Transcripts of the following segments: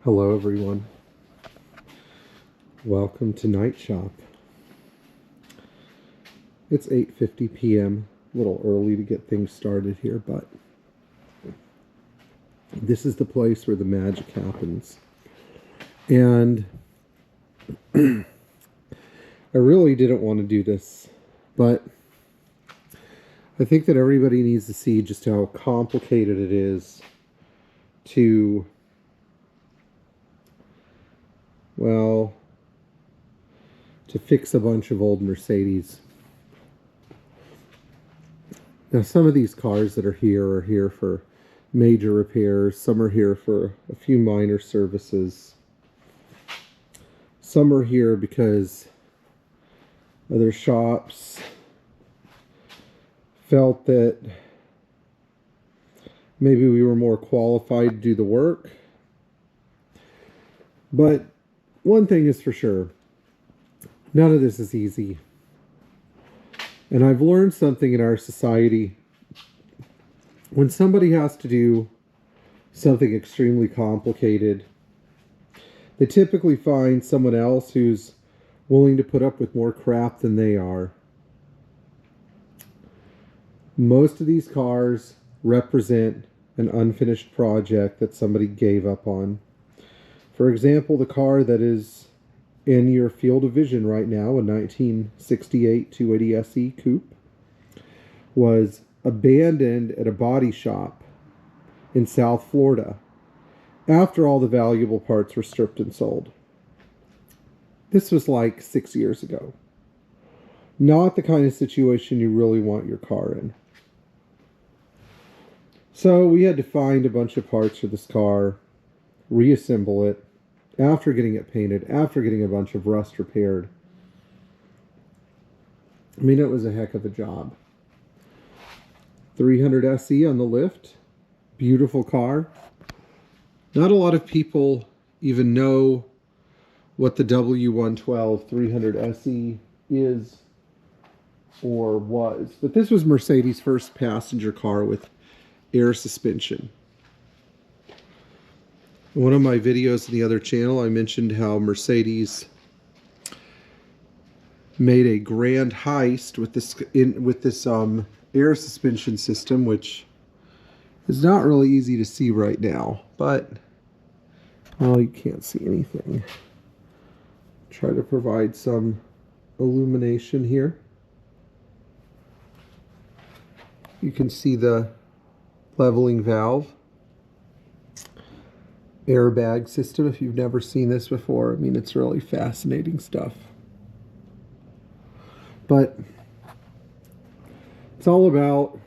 Hello everyone. Welcome to Night Shop. It's 8:50 p.m. A little early to get things started here, but this is the place where the magic happens. And I really didn't want to do this, but I think that everybody needs to see just how complicated it is to, well, to fix a bunch of old Mercedes. Now, some of these cars that are here for major repairs. Some are here for a few minor services. Some are here because other shops felt that maybe we were more qualified to do the work. But one thing is for sure, none of this is easy. And I've learned something in our society. When somebody has to do something extremely complicated, they typically find someone else who's willing to put up with more crap than they are. Most of these cars represent an unfinished project that somebody gave up on. For example, the car that is in your field of vision right now, a 1968 280 SE coupe, was abandoned at a body shop in South Florida after all the valuable parts were stripped and sold. This was like 6 years ago. Not the kind of situation you really want your car in. So we had to find a bunch of parts for this car, reassemble it, after getting it painted, after getting a bunch of rust repaired. I mean, it was a heck of a job. 300 SE on the lift. Beautiful car. Not a lot of people even know what the W112 300 SE is or was. But this was Mercedes' first passenger car with air suspension. In one of my videos on the other channel, I mentioned how Mercedes made a grand heist with this air suspension system, which is not really easy to see right now. But, well, you can't see anything. Try to provide some illumination here. You can see the leveling valve. Airbag system, if you've never seen this before. I mean, it's really fascinating stuff. But it's all about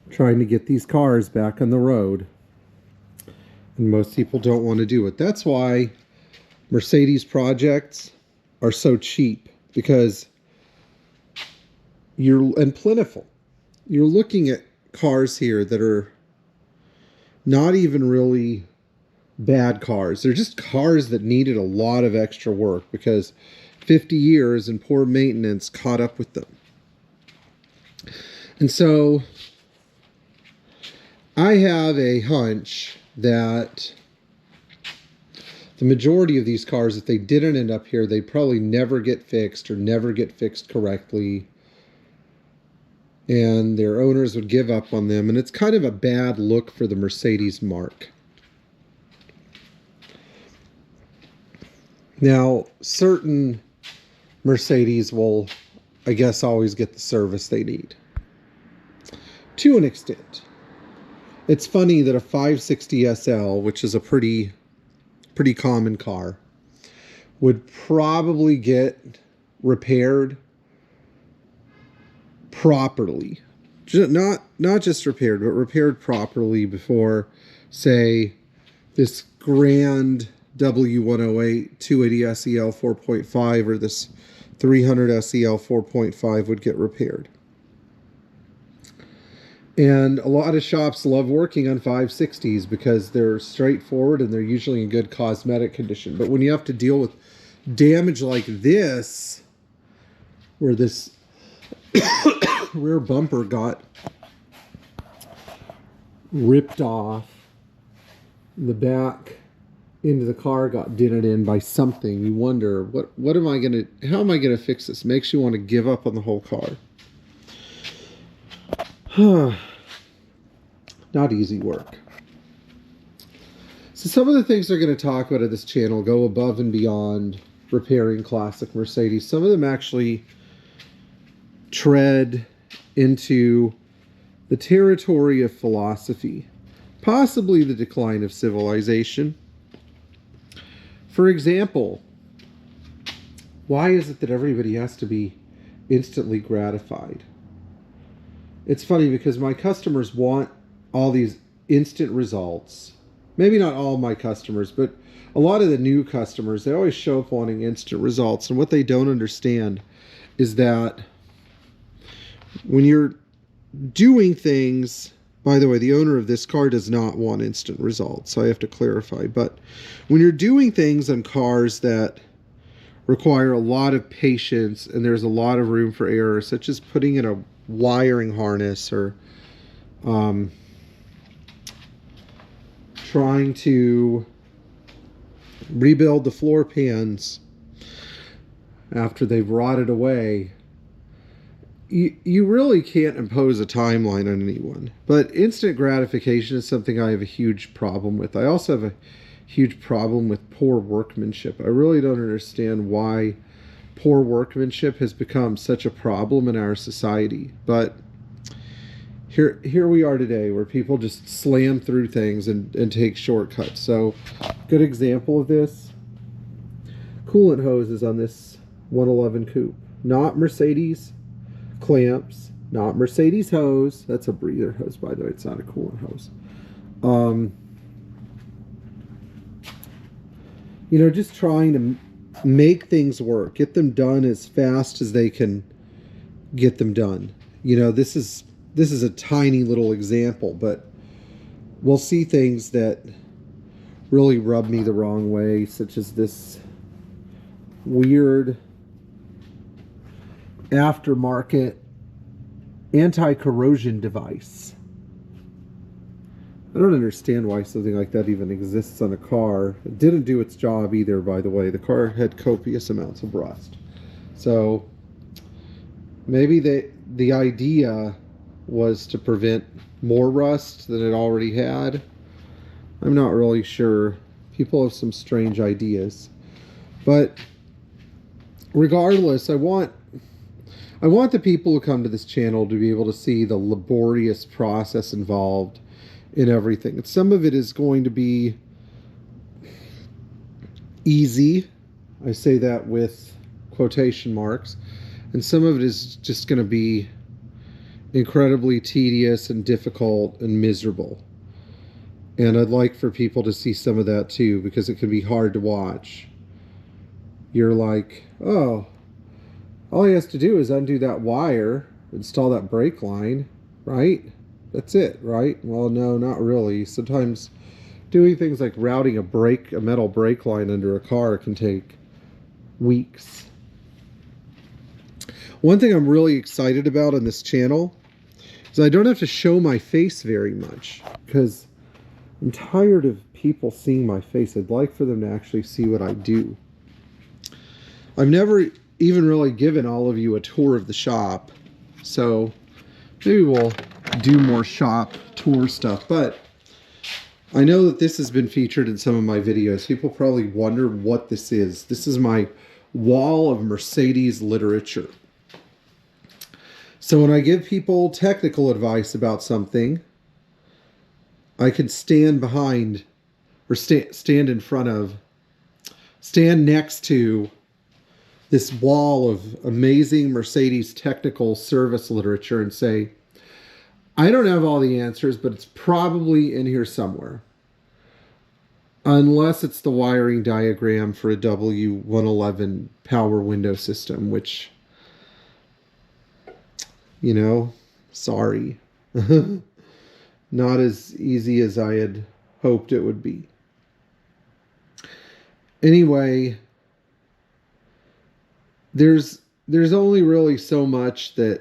trying to get these cars back on the road. And most people don't want to do it. That's why Mercedes projects are so cheap, because and plentiful. You're looking at cars here that are not even really bad cars. They're just cars that needed a lot of extra work because 50 years and poor maintenance caught up with them. And so I have a hunch that the majority of these cars, if they didn't end up here, they'd probably never get fixed or never get fixed correctly. And their owners would give up on them. And it's kind of a bad look for the Mercedes marque. Now, certain Mercedes will, I guess, always get the service they need. To an extent. It's funny that a 560 SL, which is a pretty common car, would probably get repaired properly. Not just repaired, but repaired properly before, say, this grand W108 280 SEL 4.5 or this 300 SEL 4.5 would get repaired. And a lot of shops love working on 560s because they're straightforward and they're usually in good cosmetic condition. But when you have to deal with damage like this, where this rear bumper got ripped off, the back into the car got dented in by something. You wonder, how am I gonna fix this? Makes you want to give up on the whole car. Not easy work. So some of the things they're going to talk about at this channel go above and beyond repairing classic Mercedes. Some of them actually tread into the territory of philosophy, possibly the decline of civilization. For example, why is it that everybody has to be instantly gratified? It's funny because my customers want all these instant results. Maybe not all my customers, but a lot of the new customers, they always show up wanting instant results. And what they don't understand is that when you're doing things, by the way, the owner of this car does not want instant results, so I have to clarify. But when you're doing things on cars that require a lot of patience and there's a lot of room for error, such as putting in a wiring harness or trying to rebuild the floor pans after they've rotted away, you really can't impose a timeline on anyone. But instant gratification is something I have a huge problem with. I also have a huge problem with poor workmanship. I really don't understand why poor workmanship has become such a problem in our society. But here we are today, where people just slam through things and take shortcuts. So, good example of this, coolant hoses on this 111 coupe. Not Mercedes clamps, not Mercedes hose. That's a breather hose, by the way. It's not a coolant hose. You know, just trying to make things work, get them done as fast as they can get them done. You know, this is a tiny little example, but we'll see things that really rub me the wrong way, such as this weird aftermarket anti-corrosion device. I don't understand why something like that even exists on a car. It didn't do its job either, by the way. The car had copious amounts of rust. So maybe the idea was to prevent more rust than it already had. I'm not really sure. People have some strange ideas. But regardless, I want the people who come to this channel to be able to see the laborious process involved in everything. And some of it is going to be easy. I say that with quotation marks. And some of it is just going to be incredibly tedious and difficult and miserable. And I'd like for people to see some of that too, because it can be hard to watch. You're like, oh, all he has to do is undo that wire, install that brake line, right? That's it, right? Well, no, not really. Sometimes doing things like routing a metal brake line under a car can take weeks. One thing I'm really excited about on this channel is I don't have to show my face very much, because I'm tired of people seeing my face. I'd like for them to actually see what I do. I've never even really given all of you a tour of the shop, so maybe we'll do more shop tour stuff. But I know that this has been featured in some of my videos. People probably wonder what this is. This is my wall of Mercedes literature. So when I give people technical advice about something, I can stand behind, or stand next to this wall of amazing Mercedes technical service literature and say, I don't have all the answers, but it's probably in here somewhere. Unless it's the wiring diagram for a W111 power window system, which, you know, sorry. Not as easy as I had hoped it would be. Anyway, there's only really so much that